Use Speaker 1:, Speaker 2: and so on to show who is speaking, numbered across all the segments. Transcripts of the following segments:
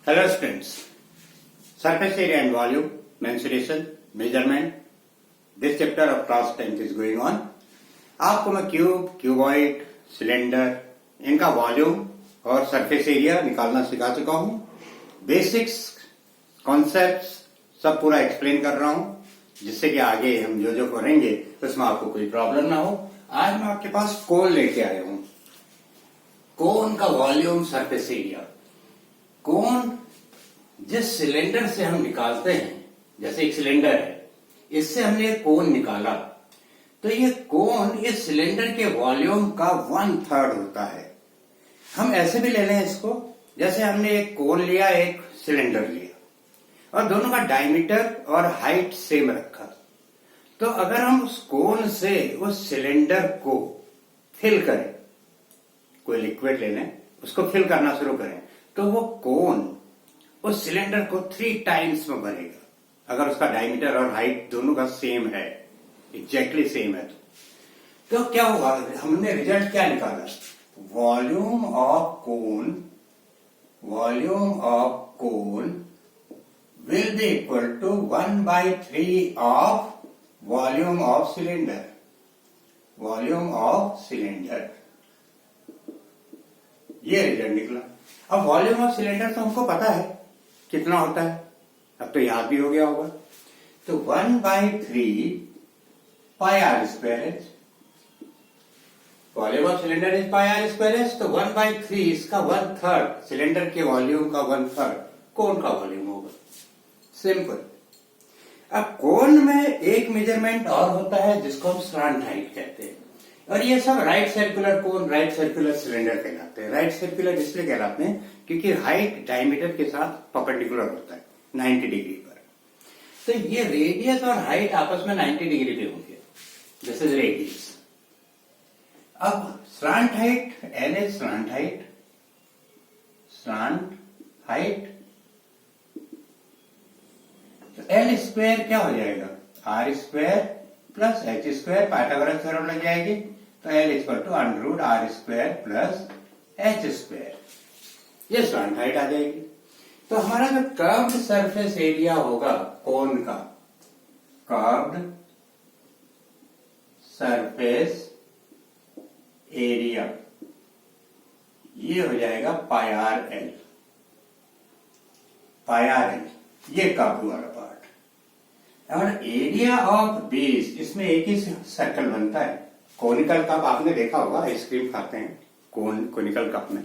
Speaker 1: Hello students, surface area and volume, mensuration, measurement, this chapter of class 10th is going on. आपको मैं cube, cuboid, cylinder, इनका volume और surface area निकालना सिखा चुका हूं. बेसिक्स, कॉन्सेप्ट्स सब पूरा एक्सप्लेन कर रहा हूं, जिससे कि आगे हम जो करेंगे उसमें आपको कोई प्रॉब्लम ना हो. आज मैं आपके पास कोन लेके आया हूं. कोन का वॉल्यूम, सरफेस एरिया. कोन जिस सिलेंडर से हम निकालते हैं, जैसे एक सिलेंडर है, इससे हमने एक कोन निकाला, तो ये कोन इस सिलेंडर के वॉल्यूम का 1/3 होता है. हम ऐसे भी ले लें इसको, जैसे हमने एक कोन लिया, एक सिलेंडर लिया और दोनों का डायमीटर और हाइट सेम रखा. तो अगर हम उस कोन से उस सिलेंडर को फिल करें, कोई लिक्विड ले लें, उसको फिल करना शुरू करें, तो वो कोन उस सिलेंडर को 3 टाइम्स में भरेगा. अगर उसका डायमीटर और हाइट दोनों का सेम है, एग्जैक्टली सेम है, तो क्या होगा? हमने रिजल्ट क्या निकाला? Volume of cone will be equal to 1/3 of volume of cylinder. ये रिजल्ट निकला. अब वॉल्यूम ऑफ सिलेंडर तो हमको पता है कितना होता है, अब तो याद भी हो गया होगा. तो 1/3 पाई आर स्क्वायर है. Volume of cylinder is pi are square है, तो 1/3 इसका 1/3, सिलेंडर के वॉल्यूम का 1/3 कोन का वॉल्यूम होगा. सिंपल. अब कोन में एक मेजरमेंट और होता है जिसको हम स्लांट हाइट कहते हैं, और ये सब right circular cone, right circular cylinder कहलाते हैं. राइट सर्कुलर इसलिए कहलाते हैं क्योंकि हाइट डायमीटर के साथ परपेंडिकुलर होता है 90 डिग्री पर. तो ये रेडियस और हाइट आपस में 90 डिग्री पे होंगे. This is radius. अब slant height, L is slant height. तो एल स्क्वायर क्या हो जाएगा? R square plus H square. Pythagoras theorem लग जाएगी, तो L equal to √r square plus H square. ये स्लांट हाइट आ जाएगी. तो हमारा जो कर्व्ड सरफेस एरिया होगा कोन का, कर्व्ड सरफेस एरिया, ये हो जाएगा पाई आर एल. ये कर्व्ड वाला पार्ट. और एरिया ऑफ बेस, इसमें एक ही सर्कल बनता है. कोनिकल कप आपने देखा होगा, आइसक्रीम खाते हैं कोनिकल कप में.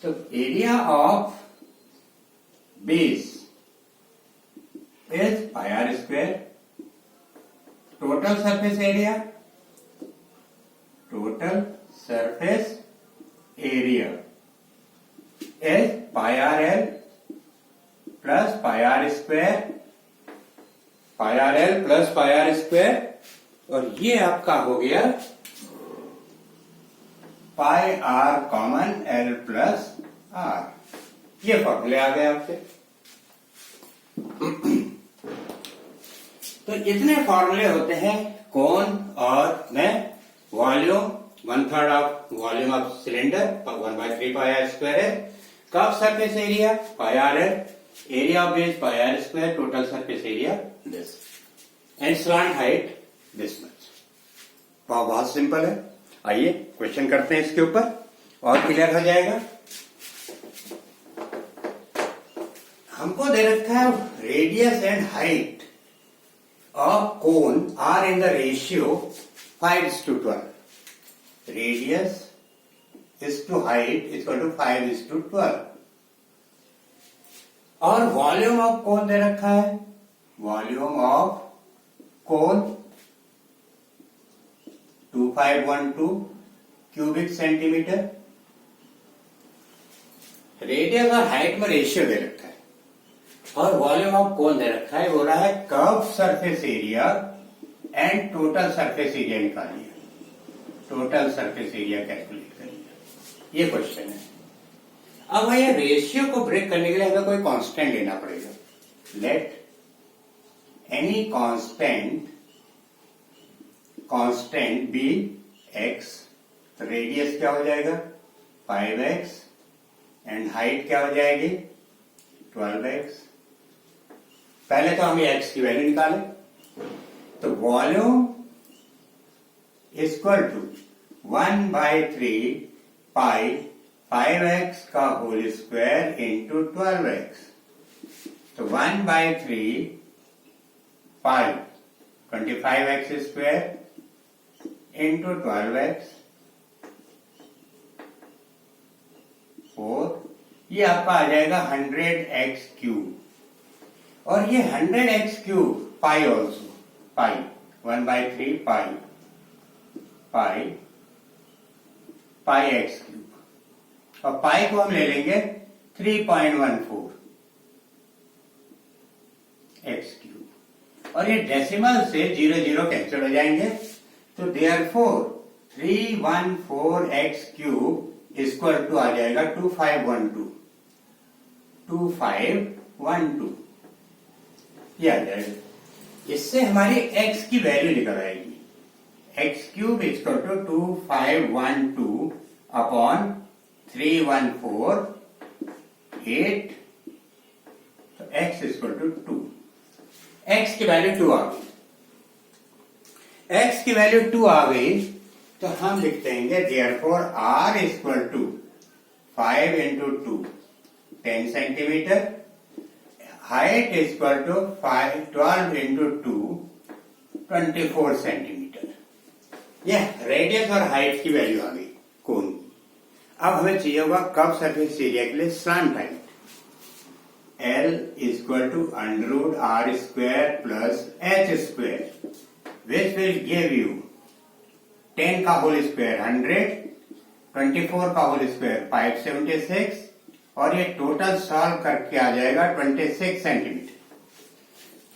Speaker 1: तो area of base is pi are square. Total surface area is pi R L plus pi are square. और ये आपका हो गया pi R common L plus R. ये फॉर्मूले आ गए आपके. तो इतने फॉर्मूले होते हैं कोन और में. Volume 1/3 of volume of cylinder, 1/3 pi are square है. Curve surface area pi are L, area of base pi are square, total surface area this, and slant height this much. बहुत सिंपल है. आइए question करते हैं इसके ऊपर और clear हो जाएगा. हमको दे रखा है radius and height of cone are in the ratio 5:12. Radius is to height equal to 5:12. और वॉल्यूम ऑफ कोन दे रखा है. Volume of cone 2512 cubic centimetre. Radius और हाइट में रेशियो दे रखा है, और वॉल्यूम ऑफ कोन दे रखा है. हो रहा है curve surface area and total surface area निकालिए. टोटल सरफेस एरिया कैलकुलेट करिए. ये क्वेश्चन है. अब ये रेशियो को ब्रेक करने के लिए हमें कोई कांस्टेंट लेना पड़ेगा. Let any constant be x. Radius क्या हो जाएगा? 5x, एंड हाइट क्या हो जाएगी? 12x। पहले तो हम ये x की वैल्यू निकालें, तो volume equal to 1/3 pi 5x का होल स्क्वायर इंटू 12x। तो 1/3 पाई 25x स्क्वायर इंटू 12x 4, ये आपका आ जाएगा 100x क्यूब। और ये 100x क्यूब पाई ऑल्सो, पाई 1/3 पाई x क्यूब, और पाई को हम ले लेंगे 3.14 x क्यूब। और ये डेसिमल से 0 कैंसिल हो जाएंगे, तो therefore 314 x cube equal to आ जाएगा 2512 ये आ जाएगा। इससे हमारी x की वैल्यू निकल आएगी, x cube equal to 2512 upon 314 8, तो x इक्वल टू 2। x की वैल्यू 2 आ गई। x की वैल्यू 2 आ गई तो हम लिख देंगे therefore r equal to 5 into 2 10 centimetre, height equal to 12 into 2 24 centimetre. यह रेडियस और हाइट की वैल्यू आ गई कोन की। अब हमें चाहिए होगा कर्व सरफेस एरिया के लिए slant height. L equal to √r square plus h square, which will give you 10 का होल स्क्वायर 100, 24 का होल स्क्वायर 576, और ये टोटल सॉल्व करके आ जाएगा 26 सेंटीमीटर।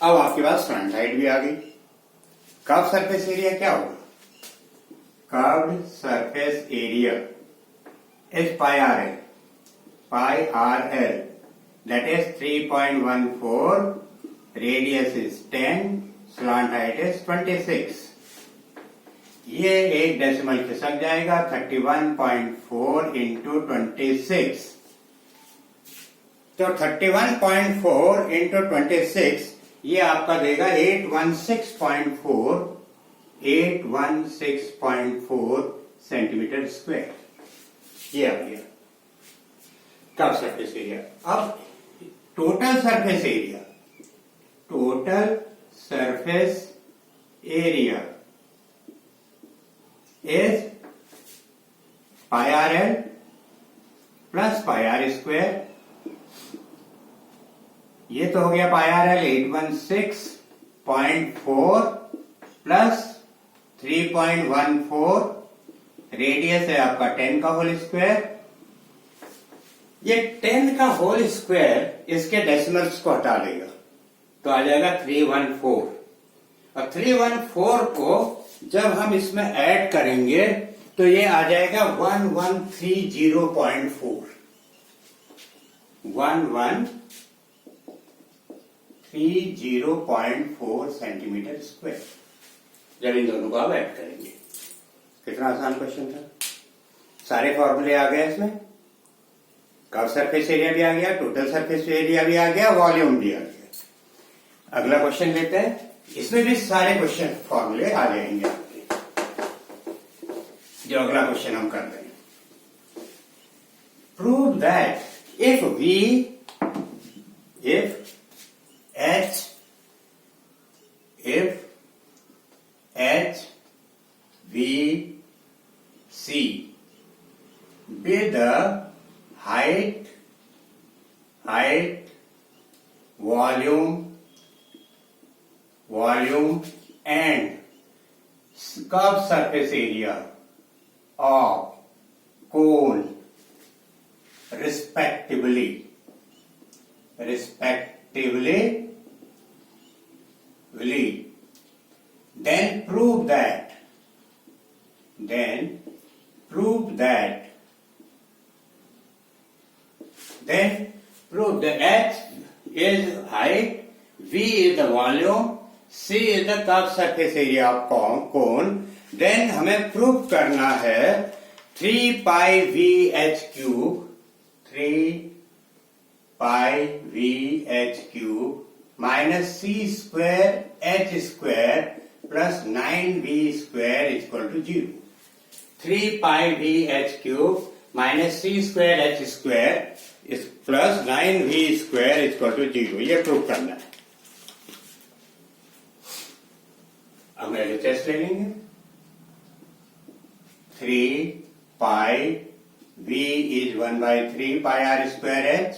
Speaker 1: अब आपके पास फ्रंट हाइट भी आ गई। कर्व सरफेस एरिया क्या होगा? Curve surface area is pi R L, that is 3.14, radius is 10, slant height is 26। ये एक डेसिमल खिसक जाएगा, 31.4 इंटू 26। तो 31.4 इंटू 26 ये आपका देगा 816.4 सेंटीमीटर स्क्वायर। ये आ गया कर्व सरफेस एरिया। अब total surface area is pi R L plus pi are square. ये तो हो गया pi are l 816.4 plus 3.14, radius है आपका 10 का होल स्क्वायर। ये 10 का होल स्क्वायर इसके डेसिमल्स को हटा देगा, तो आ जाएगा 314। और 314 को जब हम इसमें ऐड करेंगे तो ये आ जाएगा 1130.4 1130.4 सेंटीमीटर स्क्वायर। जब इन दोनों को आप ऐड करेंगे, कितना आसान क्वेश्चन था। सारे फॉर्मूले आ गए इसमें, कर्व सरफेस एरिया भी आ गया, टोटल सरफेस एरिया भी आ गया, वॉल्यूम भी आ गया। अगला क्वेश्चन लेते हैं, इसमें भी सारे क्वेश्चन फॉर्मूले आ जाएंगे आपके। जो अगला क्वेश्चन हम कर रहे हैं, prove that if H V C be the height, volume and curve surface area of cone respectively, then prove that H is height, V is the volume, C is the curved surface area of cone. Then हमें prove करना है 3 pi V H cube, 3 pi v h cube minus c square H square plus 9v² equal to 0। 3 pi v h cube minus c square H square plus 9v² equal to 0, ये prove करना है। अब LHS ले लेंगे। 3 pi v is 1/3 pi r square h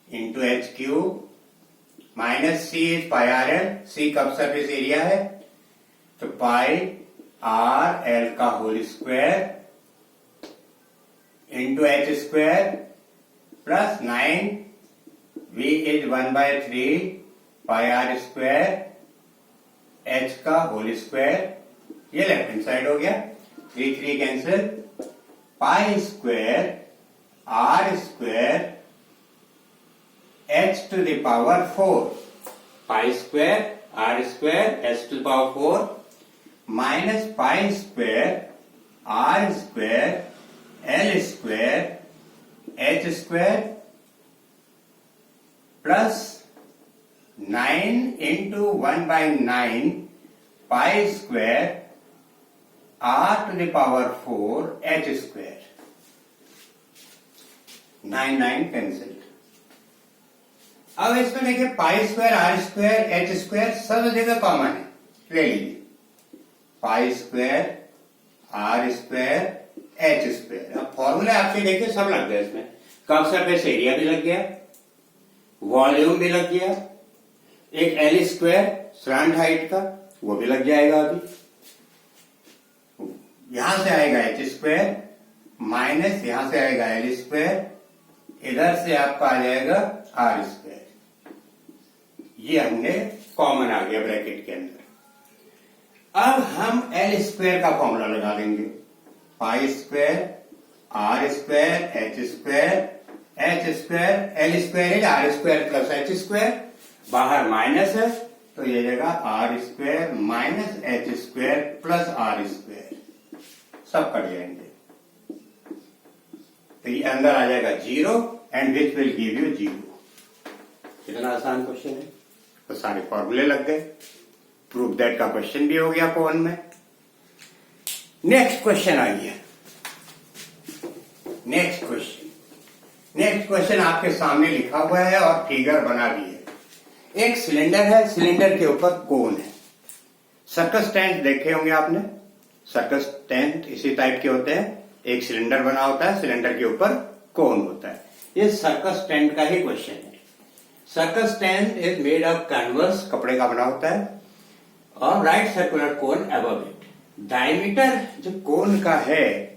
Speaker 1: into h cube minus c is pi are l, c cup surface area है, तो pi are l का whole square into h square plus 9 v is 1/3 pi are square h का whole square, ये left hand side हो गया। 3 3 cancel, pi square are square h to the power 4, pi square are square h to the power 4 minus pi square are square L square h square plus 9 into 1/9 pi square r to the power 4 h square. 9 9 cancel. अब इसमें देखिए pi square are square H square सब जगह common है, ले लीजिए। Pi square are square H square, अब फॉर्मूले आपके देखिए सब लग गए इसमें। कप सरफेस एरिया भी लग गया, वॉल्यूम भी लग गया, एक एल स्क्वायर स्लैंट हाइट का वो भी लग जाएगा। अभी यहां से आएगा एच स्क्वायर माइनस यहां से आएगा एल स्क्वायर, इधर से आपका आ जाएगा आर स्क्वायर, ये हमने कॉमन आ गया ब्रैकेट के अंदर। अब हम एल स्क्वायर का फॉर्मूला लगा देंगे। Pi square are square H square L square है R square plus H square, बाहर माइनस है तो ये जगह R square minus H square plus R square, सब कट जाएंगे तो ये अंदर आ जाएगा 0 and which will give you 0। कितना आसान क्वेश्चन है, तो सारे फॉर्मूले लग गए। प्रूफ दैट का क्वेश्चन भी हो गया कॉमन में। नेक्स्ट क्वेश्चन आइए। नेक्स्ट क्वेश्चन आपके सामने लिखा हुआ है और फिगर बना भी है। एक सिलेंडर है, सिलेंडर के ऊपर कोन है। सर्कस टेंट देखे होंगे आपने, सर्कस टेंट इसी टाइप के होते हैं। एक सिलेंडर बना होता है, सिलेंडर के ऊपर कोन होता है। ये सर्कस टेंट का ही क्वेश्चन है। Circus tent is made of canvas, कपड़े का बना होता है, और right circular cone above it. Diameter जो कोन का है,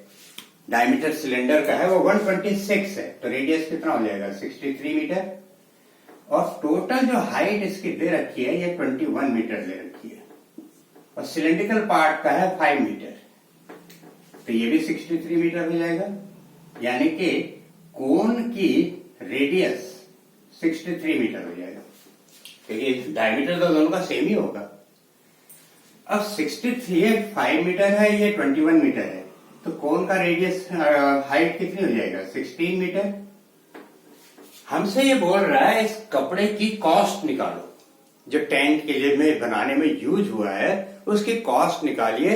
Speaker 1: डायमीटर सिलेंडर का है वो 126 है, तो रेडियस कितना हो जाएगा 63 मीटर, और टोटल जो हाइट इसकी दे रखी है ये 21 मीटर दे रखी है, और सिलेंड्रिकल पार्ट का है 5 मीटर, तो ये भी 63 मीटर हो जाएगा। यानी कि कोन की रेडियस 63 मीटर हो जाएगा, क्योंकि डायमीटर तो दोनों का सेम ही होगा। अब 63 5 मीटर है, ये 21 मीटर है, तो कोन का रेडियस हाइट कितनी हो जाएगा 16 मीटर। हमसे ये बोल रहा है इस कपड़े की कॉस्ट निकालो, जो टेंट के लिए में बनाने में यूज हुआ है उसकी कॉस्ट निकालिए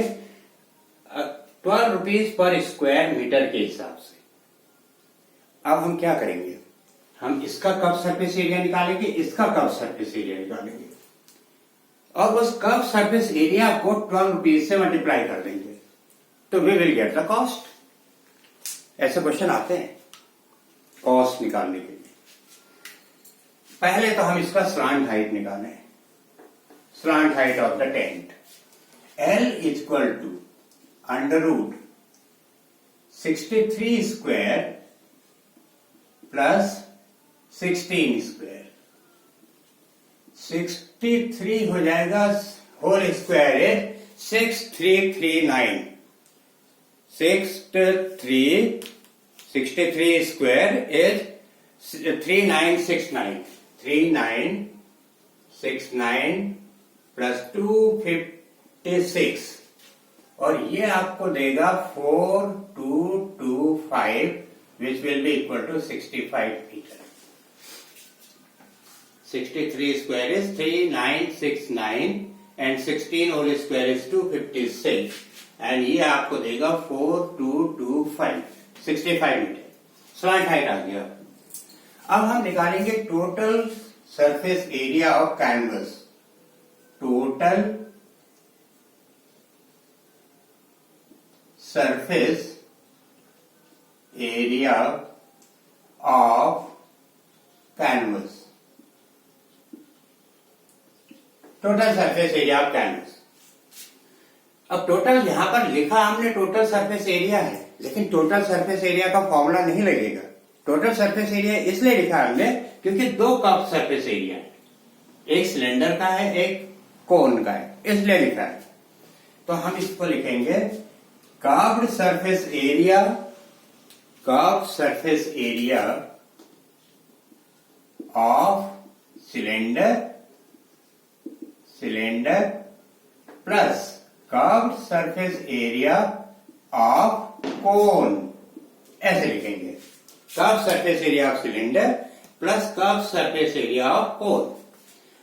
Speaker 1: 12 रुपीज पर स्क्वायर मीटर के हिसाब से। अब हम क्या करेंगे, हम इसका कप सरफेस एरिया निकालेंगे, इसका कप सरफेस एरिया निकालेंगे, और उस कप सरफेस एरिया को 12 रुपीज से मल्टीप्लाई कर देंगे, तो we will get the cost. ऐसे क्वेश्चन आते हैं कॉस्ट निकालने के लिए। पहले तो हम इसका स्लांट हाइट निकालें। Slant height of the tent L equal to under root 63 square plus 16 square. 63 हो जाएगा होल स्क्वायर है 6339। 63 स्क्वायर इज 3969। 3969 प्लस 256, और ये आपको देगा 4225 which will be equal to 65 metre. 63 square is 3969 and 16 whole square is 256 and ये आपको देगा 4225 65 मीटर। स्लाइड हाइट आ गया। अब हम निकालेंगे total surface area of canvas. Total surface area of canvas. Total surface area of canvas. अब total यहां पर लिखा हमने टोटल सरफेस एरिया है, लेकिन टोटल सरफेस एरिया का फॉर्मूला नहीं लगेगा। टोटल सरफेस एरिया इसलिए लिखा हमने क्योंकि दो कर्व सरफेस एरिया है, एक सिलेंडर का है एक कोन का है, इसलिए लिखा है। तो हम इसको लिखेंगे curved surface area, curve surface area of cylinder plus curved surface area of cone, ऐसे लिखेंगे। Curve surface area of cylinder plus curve surface area of cone.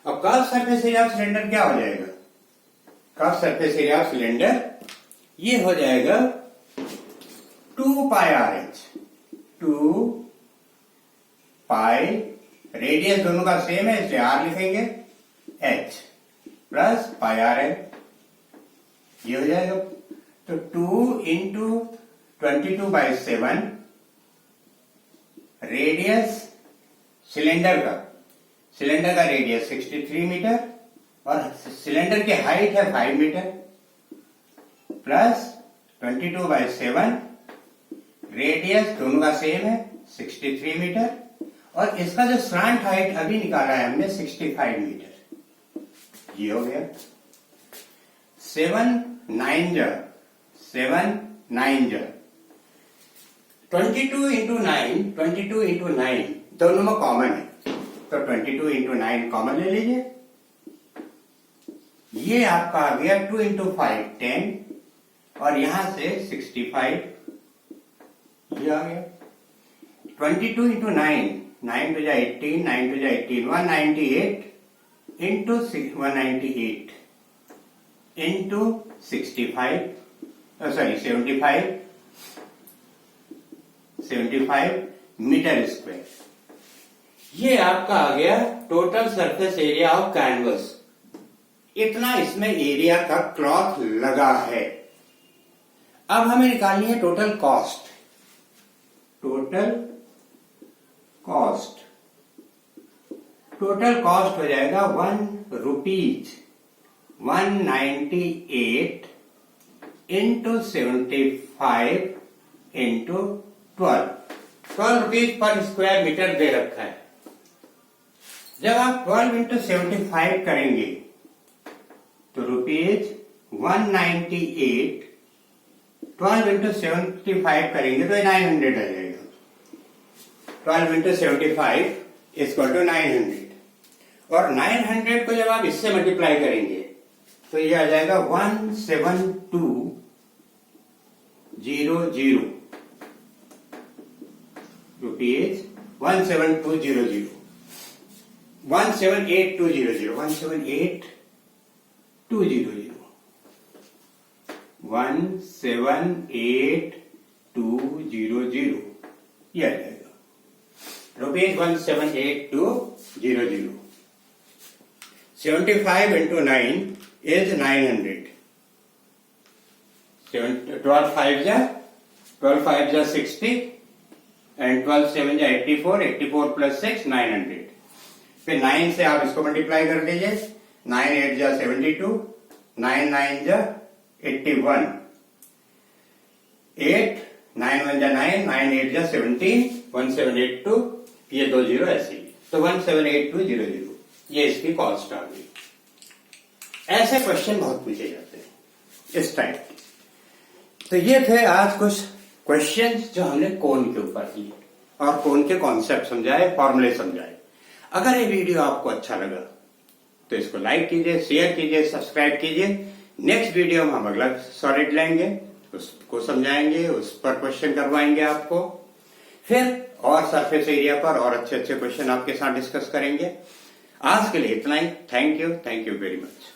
Speaker 1: अब curve surface area of cylinder क्या हो जाएगा? Curve surface area of cylinder ये हो जाएगा 2 पाई RH। 2 पाई, radius दोनों का सेम है इसलिए R लिखेंगे, H प्लस पाई RL, ये हो जाएगा। तो 2 इंटू 22/7 रेडियस सिलेंडर का रेडियस 63 मीटर और सिलेंडर की हाइट है 5 मीटर प्लस 22/7 रेडियस दोनों का सेम है 63 मीटर और इसका जो स्लांट हाइट अभी निकाला है हमने 65 मीटर। ये हो गया। 7 9 22 इंटू 9 दोनों में कॉमन है, तो 22 इंटू 9 कॉमन ले लीजिए। ये आपका आ गया 2 इंटू 5 10 और यहां से 65, ये आ गया। 22 इंटू 9 9 टू जा 18 9 टू जा 18 198 इंटू 198 इंटू 75 मीटर स्क्वायर। ये आपका आ गया total surface area of canvas. इतना इसमें एरिया का क्लॉथ लगा है। अब हमें निकालनी है टोटल कॉस्ट। टोटल कॉस्ट हो जाएगा 1 rupees 198 into 75 into 12 rupees per square metre दे रखा है। जब आप 12 इंटू 75 करेंगे तो रुपीज 198, 12 इंटू 75 करेंगे तो 900 आ जाएगा। 12 इंटू 75 इक्वल टू 900 और 900 को जब आप इससे मल्टीप्लाई करेंगे तो ये आ जाएगा 17200 रुपीज 17200 178,200 178,200 ये आ जाएगा रुपीज 178,200। 75 into 9 is 900. 12 5 जा 60 and 12 7 जा 84, 84 plus 6 900। फिर 9 से आप इसको मल्टीप्लाई कर दीजिए। 9 8 जा 72, 9 9 जा 81, 8 9 1 जा 9, 9 8 जा 17, 1782, ये 20 ऐसे ही, तो 178,200 ये इसकी कॉस्ट आ गई। ऐसे क्वेश्चन बहुत पूछे जाते हैं इस टाइप। तो ये थे आज कुछ क्वेश्चंस जो हमने कोन के ऊपर किए और कोन के कॉन्सेप्ट समझाए, फॉर्मूले समझाए। अगर ये वीडियो आपको अच्छा लगा तो इसको लाइक कीजिए, शेयर कीजिए, सब्सक्राइब कीजिए। नेक्स्ट वीडियो में हम अगला सॉलिड लेंगे, उसको समझाएंगे, उस पर क्वेश्चन करवाएंगे आपको। फिर और सरफेस एरिया पर और अच्छे अच्छे क्वेश्चन आपके साथ डिस्कस करेंगे। आज के लिए इतना ही। Thank you very much.